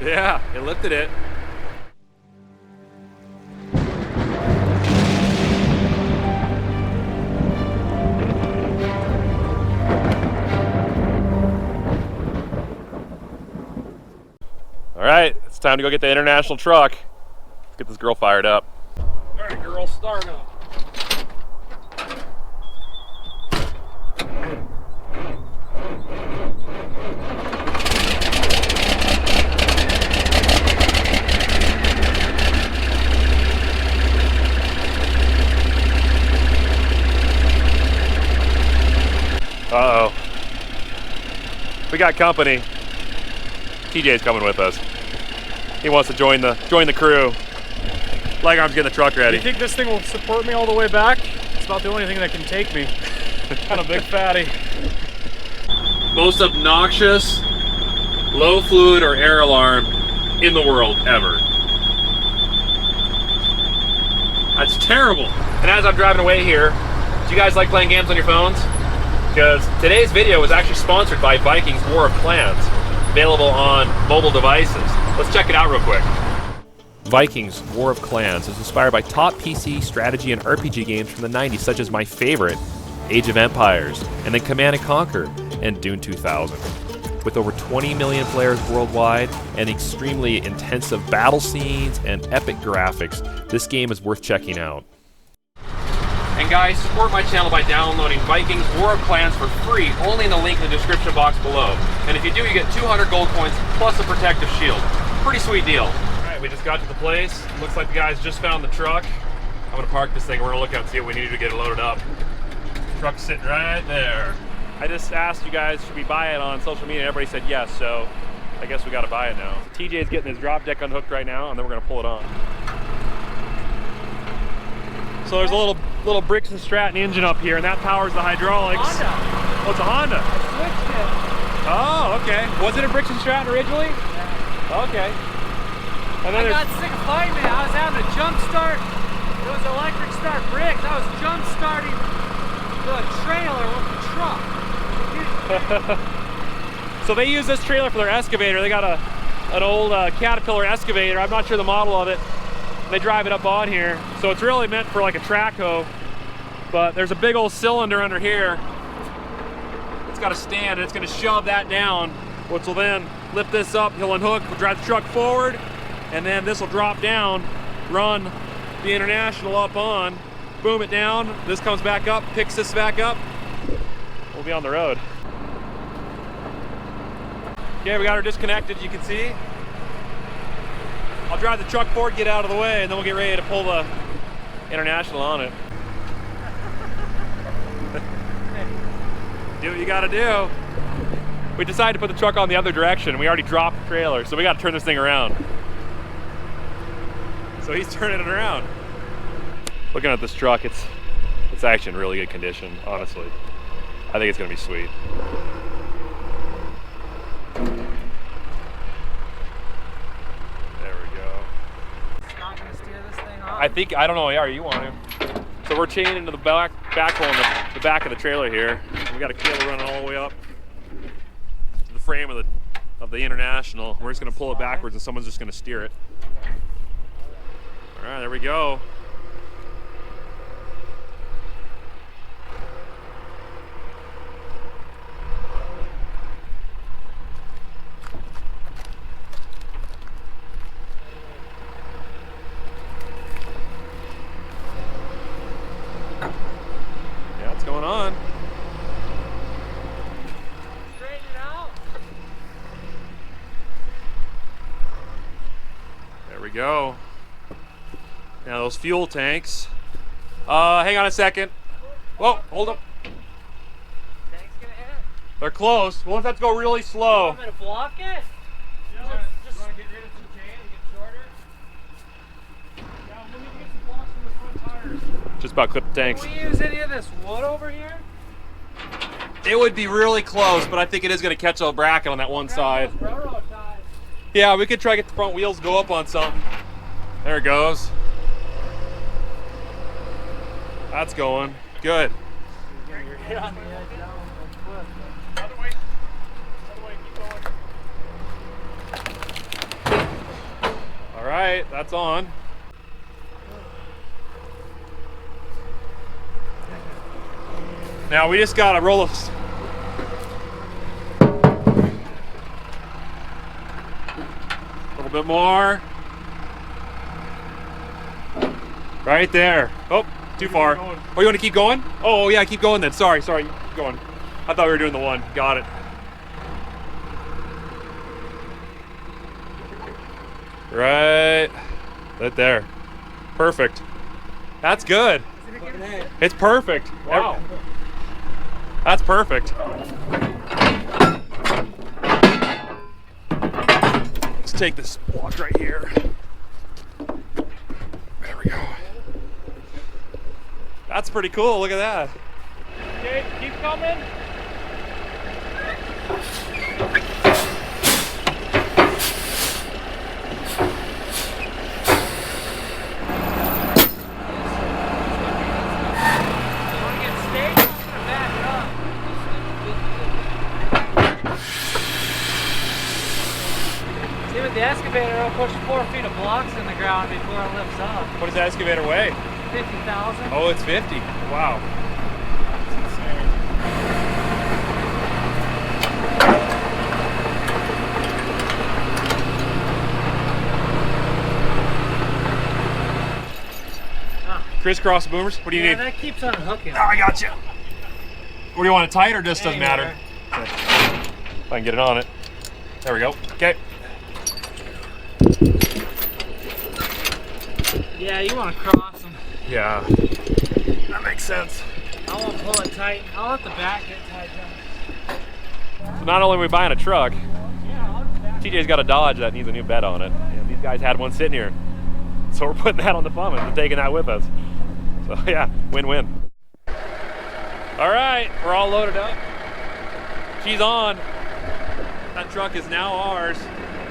Yeah, it lifted it. All right, it's time to go get the international truck. Let's get this girl fired up. All right, girl, start up. Uh-oh. We got company. TJ's coming with us. He wants to join the crew. Legarm's getting the truck ready. You think this thing will support me all the way back? It's about the only thing that can take me. Kind of big fatty. Most obnoxious low fluid or air alarm in the world ever. That's terrible. And as I'm driving away here, do you guys like playing games on your phones? Because today's video was actually sponsored by Vikings War of Clans, available on mobile devices. Let's check it out real quick. Vikings War of Clans is inspired by top PC strategy and RPG games from the 90s, such as my favorite, Age of Empires, and then Command & Conquer and Dune 2000. With over 20 million players worldwide and extremely intensive battle scenes and epic graphics, this game is worth checking out. And guys, support my channel by downloading Vikings War of Clans for free, only in the link in the description box below. And if you do, you get 200 gold coins plus a protective shield. Pretty sweet deal. Alright, we just got to the place. Looks like the guys just found the truck. I'm gonna park this thing, we're gonna look out and see what we need to get it loaded up. Truck's sitting right there. I just asked you guys, should we buy it on social media? Everybody said yes, so I guess we gotta buy it now. TJ's getting his drop deck unhooked right now, and then we're gonna pull it on. So there's a little Briggs & Stratton engine up here, and that powers the hydraulics. Honda. Oh, it's a Honda. I switched it. Oh, okay. Was it a Briggs & Stratton originally? Yeah. Okay. And then I got sick of fighting it. I was having a jump start. It was electric start Briggs. I was jump starting the trailer with the truck. So they use this trailer for their excavator. They got an old Caterpillar excavator. I'm not sure the model of it. They drive it up on here. So it's really meant for like a track hoe. But there's a big old cylinder under here. It's got a stand and it's gonna shove that down, which will then lift this up. He'll unhook, we'll drive the truck forward, and then this will drop down, run the International up on, boom it down. This comes back up, picks this back up. We'll be on the road. Okay, we got her disconnected, you can see. I'll drive the truck forward, get out of the way, and then we'll get ready to pull the International on it. Do what you gotta do. We decided to put the truck on the other direction. We already dropped the trailer, so we gotta turn this thing around. So he's turning it around. Looking at this truck, it's actually in really good condition, honestly. I think it's gonna be sweet. I don't know, yeah, you want him. So we're chaining into the backhoe in the back of the trailer here. We got a cable running all the way up to the frame of the International. We're just gonna pull it backwards and someone's just gonna steer it. All right, there we go. Going on. Straighten it out. There we go. Now those fuel tanks. Hang on a second. Whoa, hold up. Tank's gonna hit. They're close. We'll have to go really slow. Want me to block it? Just want to get rid of some chain and get shorter? Yeah, we'll need to get some blocks from the front tires. Just about clip the tanks. Can we use any of this wood over here? It would be really close, but I think it is going to catch a bracket on that one side. Railroad ties. Yeah, we could try to get the front wheels go up on something. There it goes. That's going. Good. Get on the edge down on the cliff. Other way, keep going. All right, that's on. Now we just gotta roll a little bit more. Right there. Oh, too far. Oh, you want to keep going? Oh, yeah, keep going then. Sorry, keep going. I thought we were doing the one. Got it. Right there. Perfect. That's good. It's perfect. Wow. That's perfect. Let's take this block right here. There we go. That's pretty cool. Look at that. Okay, keep coming. The excavator will push 4 feet of blocks in the ground before it lifts up. What does the excavator weigh? 50,000. Oh, it's 50. Wow. That's insane. Crisscross boomers? What do you need? That keeps on hooking. Oh, I got you. What do you want, it tight or just doesn't matter? If I can get it on it. There we go. Okay. Yeah, you want to cross them. Yeah. That makes sense. I won't pull it tight. I'll let the back get tight down. So not only are we buying a truck, TJ's got a Dodge that needs a new bed on it. And these guys had one sitting here. So we're putting that on the Fummins and taking that with us. So yeah, win-win. All right, we're all loaded up. She's on. That truck is now ours.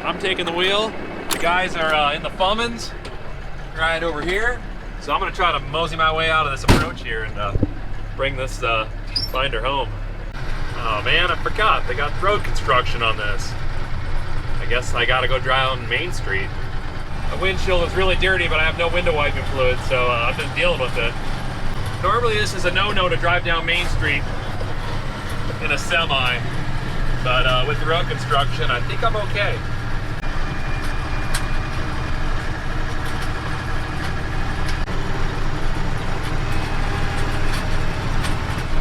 I'm taking the wheel. The guys are in the Fummins right over here. So I'm gonna try to mosey my way out of this approach here and bring this binder home. Oh man, I forgot. They got road construction on this. I guess I gotta go down Main Street. The windshield is really dirty, but I have no window wiping fluid, so I'm just dealing with it. Normally this is a no-no to drive down Main Street in a semi, but with the road construction, I think I'm okay.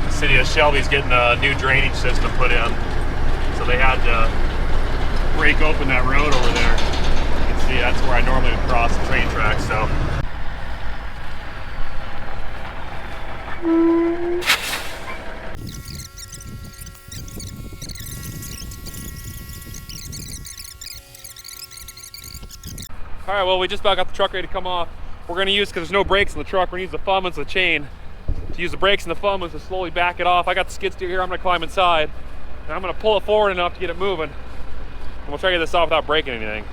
The city of Shelby's getting a new drainage system put in, so they had to break open that road over there. See, that's where I normally would cross the train tracks, so. All right, well, we just about got the truck ready to come off. We're gonna use, because there's no brakes in the truck, we're gonna use the Fummins, the chain, to use the brakes in the Fummins to slowly back it off. I got the skid steer here, I'm gonna climb inside, and I'm gonna pull it forward enough to get it moving. And we'll try to get this off without breaking anything.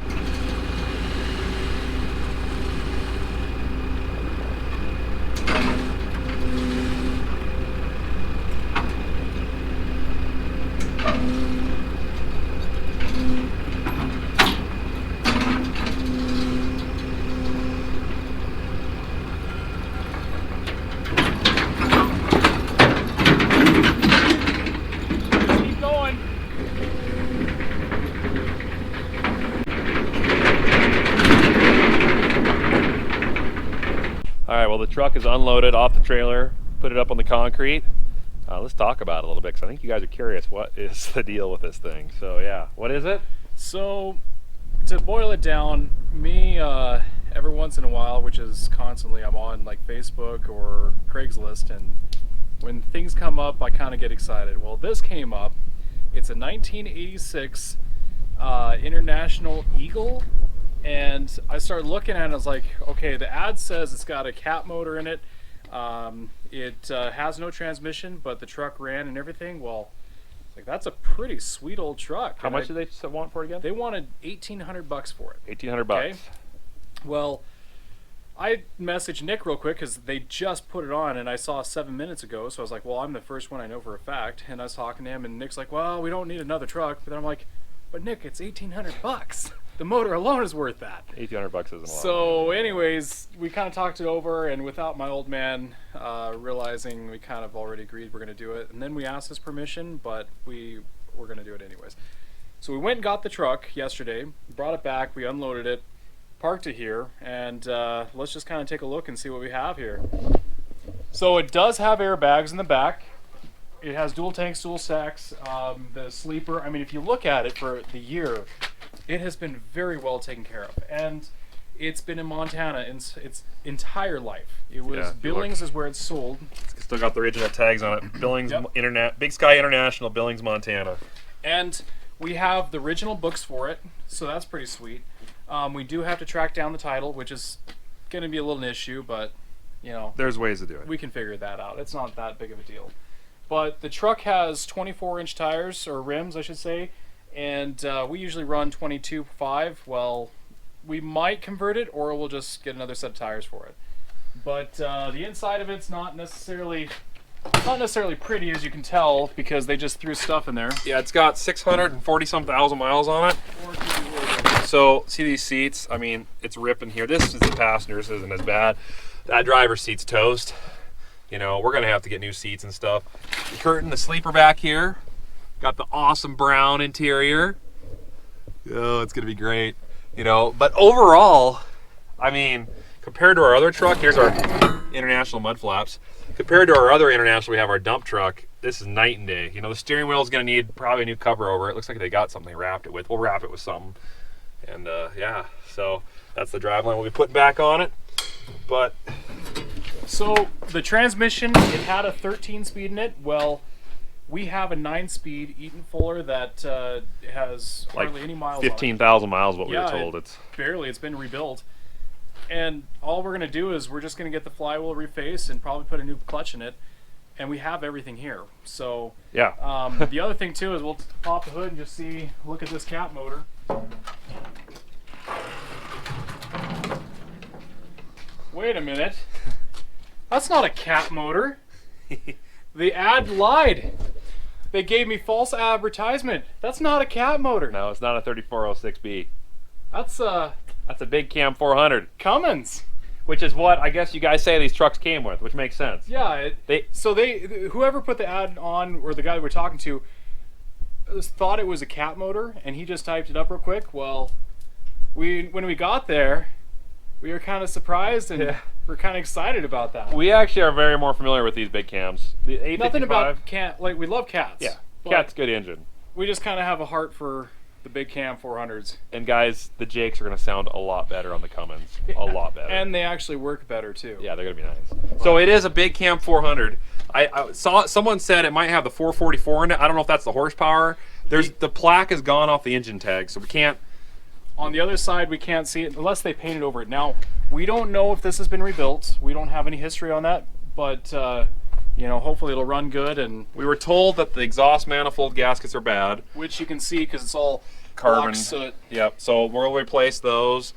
All right, well, the truck is unloaded off the trailer, put it up on the concrete. Let's talk about it a little bit, because I think you guys are curious what is the deal with this thing. So yeah, what is it? So, to boil it down, me, every once in a while, which is constantly, I'm on like Facebook or Craigslist, and when things come up, I kind of get excited. Well, this came up. It's a 1986 International Eagle. And I started looking at it, I was like, okay, the ad says it's got a cat motor in it. It has no transmission, but the truck ran and everything. Well, it's like, that's a pretty sweet old truck. How much did they want for it again? They wanted $1,800 for it. $1,800 bucks. Okay? Well, I messaged Nick real quick because they just put it on, and I saw 7 minutes ago. So I was like, well, I'm the first one I know for a fact. And I was talking to him, and Nick's like, well, we don't need another truck. But then I'm like, but Nick, it's $1,800 bucks. the motor alone is worth that. $1,800 isn't a lot. So anyways, we kind of talked it over, and without my old man realizing, we kind of already agreed we're going to do it. And then we asked his permission, but we were going to do it anyways. So we went and got the truck yesterday, brought it back, we unloaded it, parked it here, and let's just kind of take a look and see what we have here. So it does have airbags in the back. It has dual tanks, dual stacks. The sleeper, I mean, if you look at it for the year, it has been very well taken care of. And it's been in Montana its entire life. It was Billings is where it's sold. It's still got the original tags on it. Billings, Big Sky International, Billings, Montana. And we have the original books for it, so that's pretty sweet. We do have to track down the title, which is going to be a little issue, but you know, there's ways to do it. We can figure that out. It's not that big of a deal. But the truck has 24-inch tires, or rims, I should say, and we usually run 22.5. Well, we might convert it, or we'll just get another set of tires for it. But the inside of it's not necessarily pretty, as you can tell, because they just threw stuff in there. Yeah, it's got 640-some thousand miles on it. So, see these seats? I mean, it's ripping here. This is the passenger's, isn't as bad. That driver's seat's toast. You know, we're gonna have to get new seats and stuff. The curtain, the sleeper back here. Got the awesome brown interior. Oh, it's gonna be great. You know, but overall, I mean, compared to our other truck, here's our International mud flaps. Compared to our other International, we have our dump truck. This is night and day. You know, the steering wheel is gonna need probably a new cover over it. Looks like they got something they wrapped it with. We'll wrap it with something. And yeah, so that's the driveline we'll be putting back on it. But so the transmission, it had a 13-speed in it. Well, we have a 9-speed Eaton Fuller that has like hardly any miles. 15,000 miles, what we were told. It's barely. It's been rebuilt, and all we're gonna do is we're just gonna get the flywheel refaced and probably put a new clutch in it, and we have everything here. So yeah. The other thing too is we'll pop the hood and just see. Look at this cat motor. Wait a minute. That's not a cat motor. The ad lied. They gave me false advertisement. That's not a cat motor. No, it's not a 3406B. That's a Big Cam 400. Cummins. Which is what I guess you guys say these trucks came with, which makes sense. Yeah. Whoever put the ad on, or the guy that we're talking to, thought it was a cat motor, and he just typed it up real quick. Well, when we got there, we were kind of surprised, and we're kind of excited about that. We actually are very more familiar with these big cams. The 855. Nothing about cat, like we love cats. Yeah, cat's good engine. We just kind of have a heart for the big cam 400s. And guys, the Jakes are going to sound a lot better on the Cummins. A lot better. And they actually work better too. Yeah, they're going to be nice. So it is a big cam 400. I saw someone said it might have the 444 in it. I don't know if that's the horsepower. The plaque has gone off the engine tag, so we can't. On the other side, we can't see it unless they painted over it. Now, we don't know if this has been rebuilt. We don't have any history on that, but you know, hopefully it'll run good. And we were told that the exhaust manifold gaskets are bad, which you can see because it's all carbon soot. Yep. So we'll replace those.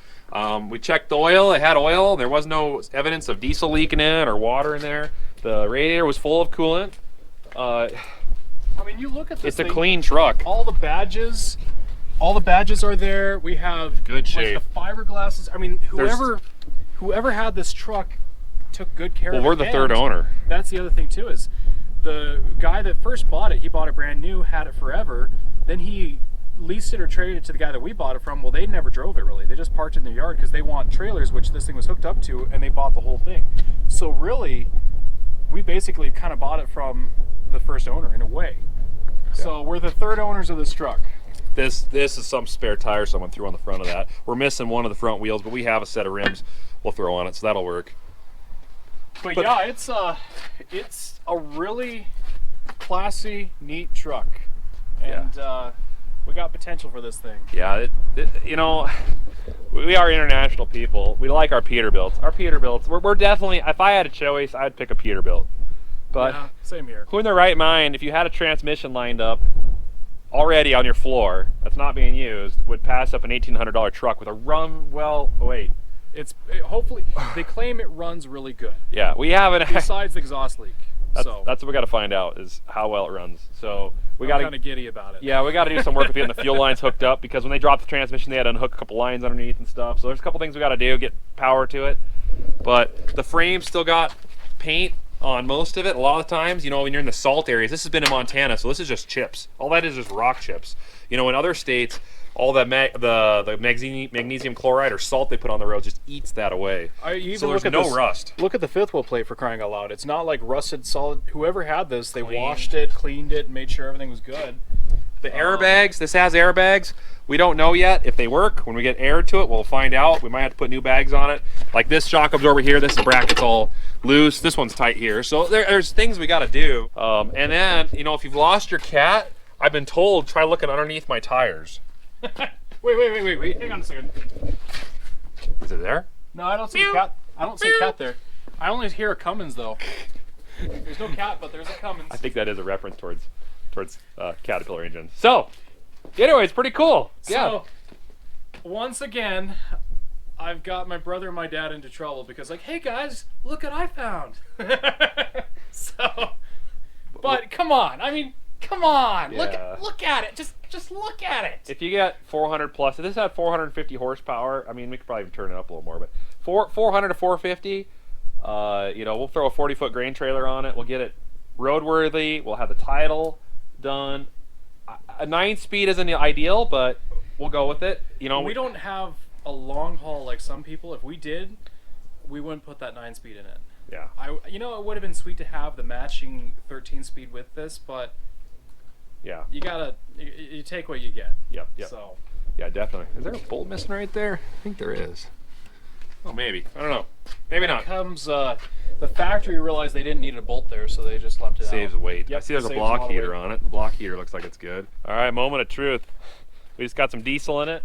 We checked the oil. It had oil. There was no evidence of diesel leak in it or water in there. The radiator was full of coolant. I mean, you look at this. It's a clean truck. All the badges are there. We have good shape. Like the fiberglasses. I mean, whoever had this truck took good care of it. Well, we're the third owner. That's the other thing too, is the guy that first bought it, he bought it brand new, had it forever. Then he leased it or traded it to the guy that we bought it from. Well, they never drove it really. They just parked it in their yard because they want trailers, which this thing was hooked up to, and they bought the whole thing. So really, we basically kind of bought it from the first owner in a way. Yeah. So we're the third owners of this truck. This is some spare tire someone threw on the front of that. We're missing one of the front wheels, but we have a set of rims we'll throw on it, so that'll work. But yeah, it's a really classy, neat truck, and we got potential for this thing. Yeah, you know, we are international people. We like our Peterbilts. Our Peterbilts, we're definitely. If I had a choice, I'd pick a Peterbilt. But yeah, same here. Who in their right mind, if you had a transmission lined up already on your floor that's not being used, would pass up an $1,800 truck with a run? Well, wait. Hopefully they claim it runs really good. Yeah, we have it. Besides the exhaust leak. That's what we got to find out, is how well it runs. So we got kind of giddy about it. Yeah, we got to do some work with getting the fuel lines hooked up, because when they dropped the transmission, they had to unhook a couple lines underneath and stuff. So there's a couple things we got to do, get power to it. But the frame still got paint on most of it. A lot of the times, you know, when you're in the salt areas, this has been in Montana, so this is just chips. All that is just rock chips. You know, in other states, all the magnesium chloride or salt they put on the road just eats that away. So there's no rust. Look at the fifth wheel plate, for crying out loud. It's not like rusted solid. Whoever had this, they washed it, cleaned it, made sure everything was good. The airbags, this has airbags. We don't know yet if they work. When we get air to it, we'll find out. We might have to put new bags on it. Like this shock absorber here, this bracket's all loose. This one's tight here. So there's things we got to do. And then, you know, if you've lost your cat, I've been told, try looking underneath my tires. Wait. Hang on a second. Is it there? No, I don't see a cat. I don't see a cat there. I only hear a Cummins, though. There's no cat, but there's a Cummins. I think that is a reference towards Caterpillar engines. So, anyway, it's pretty cool. So, once again, I've got my brother and my dad into trouble because, like, hey guys, look what I found. So, but come on, I mean, come on, Yeah. look at it, just look at it. If you get 400 plus, if this had 450 horsepower, I mean, we could probably even turn it up a little more, but 400 to 450, you know, we'll throw a 40-foot grain trailer on it. We'll get it roadworthy. We'll have the title done. A 9-speed isn't ideal, but we'll go with it. You know, we don't have a long haul like some people. If we did, we wouldn't put that 9-speed in it. Yeah. You know, it would have been sweet to have the matching 13-speed with this, but yeah, you take what you get. Yep. So yeah, definitely. Is there a bolt missing right there? I think there is. Oh, maybe. I don't know. Maybe not. Comes the factory realized they didn't need a bolt there, so they just left it Saves out. weight. Yep, I see there's a saves block lot of heater weight. on it. The block heater looks like it's good. All right, moment of truth. We just got some diesel in it,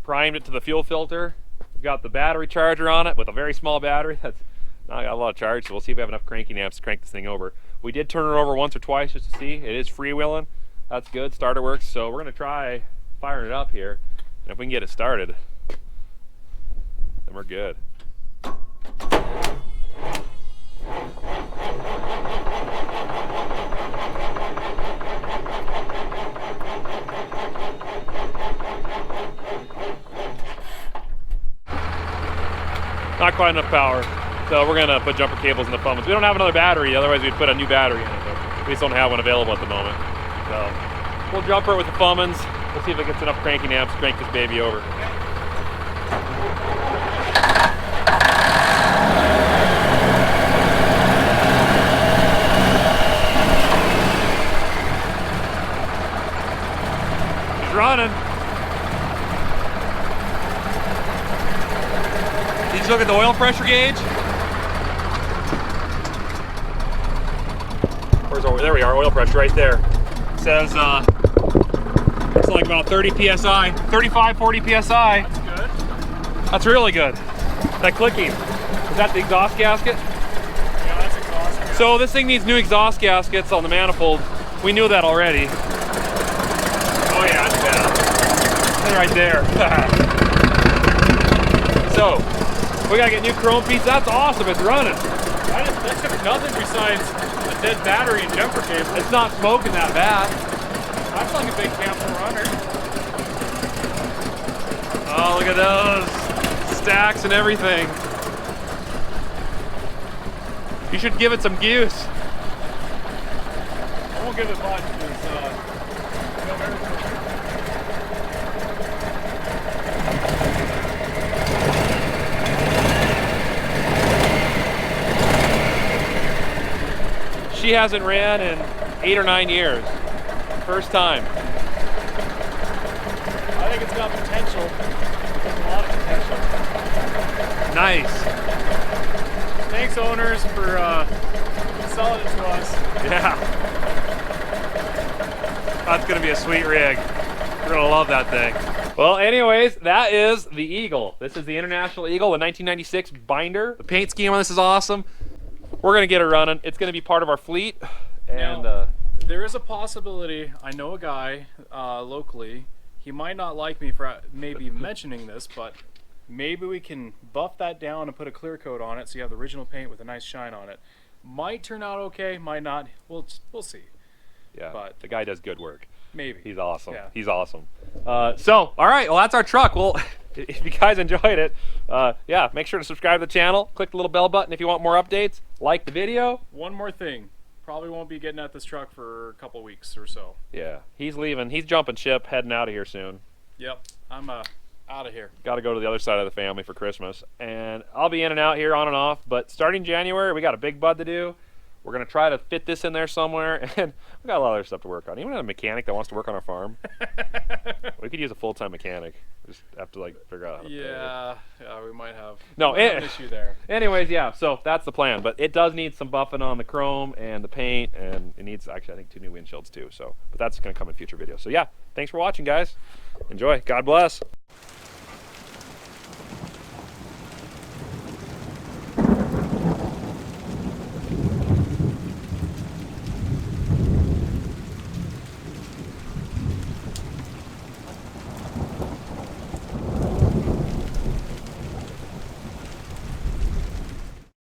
primed it to the fuel filter. We've got the battery charger on it with a very small battery. That's not got a lot of charge, so we'll see if we have enough cranking amps to crank this thing over. We did turn it over once or twice just to see. It is freewheeling. That's good. Starter works. So we're gonna try firing it up here, and if we can get it started, then we're good. Not quite enough power, so we're gonna put jumper cables in the Fummins. We don't have another battery, otherwise we'd put a new battery in it, but we just don't have one available at the moment. So we'll jumper it with the Fummins. We'll see if it gets enough cranking amps to crank this baby over. She's running. Did you look at the oil pressure gauge? There we are, oil pressure right there. It says it's like about 30 psi, 35, 40 psi. That's good. That's really good. That clicking, is that the exhaust gasket? Yeah, that's exhaust. So this thing needs new exhaust gaskets on the manifold. We knew that already. Oh yeah, that's bad. Right there. So, we gotta get new chrome pieces. That's awesome, it's running. That took nothing besides a dead battery and jumper cable. It's not smoking that bad. That's like a big Camel runner. Oh, look at those stacks and everything. You should give it some goose. I won't give it much because She hasn't ran in 8 or 9 years. First time. I think it's got potential. There's a lot of potential. Nice. Thanks, owners, for selling it to us. Yeah. That's gonna be a sweet rig. We're gonna love that thing. Well, anyways, that is the Eagle. This is the International Eagle, the 1996 binder. The paint scheme on this is awesome. We're gonna get it running. It's gonna be part of our fleet. And Now, there is a possibility, I know a guy locally, he might not like me for maybe mentioning this, but maybe we can buff that down and put a clear coat on it so you have the original paint with a nice shine on it. Might turn out okay, might not. We'll see. Yeah, But- the guy does good work. Maybe. He's awesome. Yeah. He's awesome. So, all right, well, that's our truck. Well, if you guys enjoyed it, yeah, make sure to subscribe to the channel. Click the little bell button if you want more updates. Like the video. One more thing. Probably won't be getting at this truck for a couple weeks or so. Yeah, he's leaving. He's jumping ship, heading out of here soon. Yep. I'm out of here. Got to go to the other side of the family for Christmas. And I'll be in and out here on and off. But starting January, we got a big bud to do. We're going to try to fit this in there somewhere. And we got a lot of other stuff to work on. Even a mechanic that wants to work on our farm. We could use a full-time mechanic. Just have to like figure out how to pay it. Yeah, we might have, No, we might have an issue there. Anyways, yeah, so that's the plan. But it does need some buffing on the chrome and the paint. And it needs, actually, I think 2 new windshields too. So, but that's going to come in future videos. So yeah, thanks for watching, guys. Enjoy. God bless.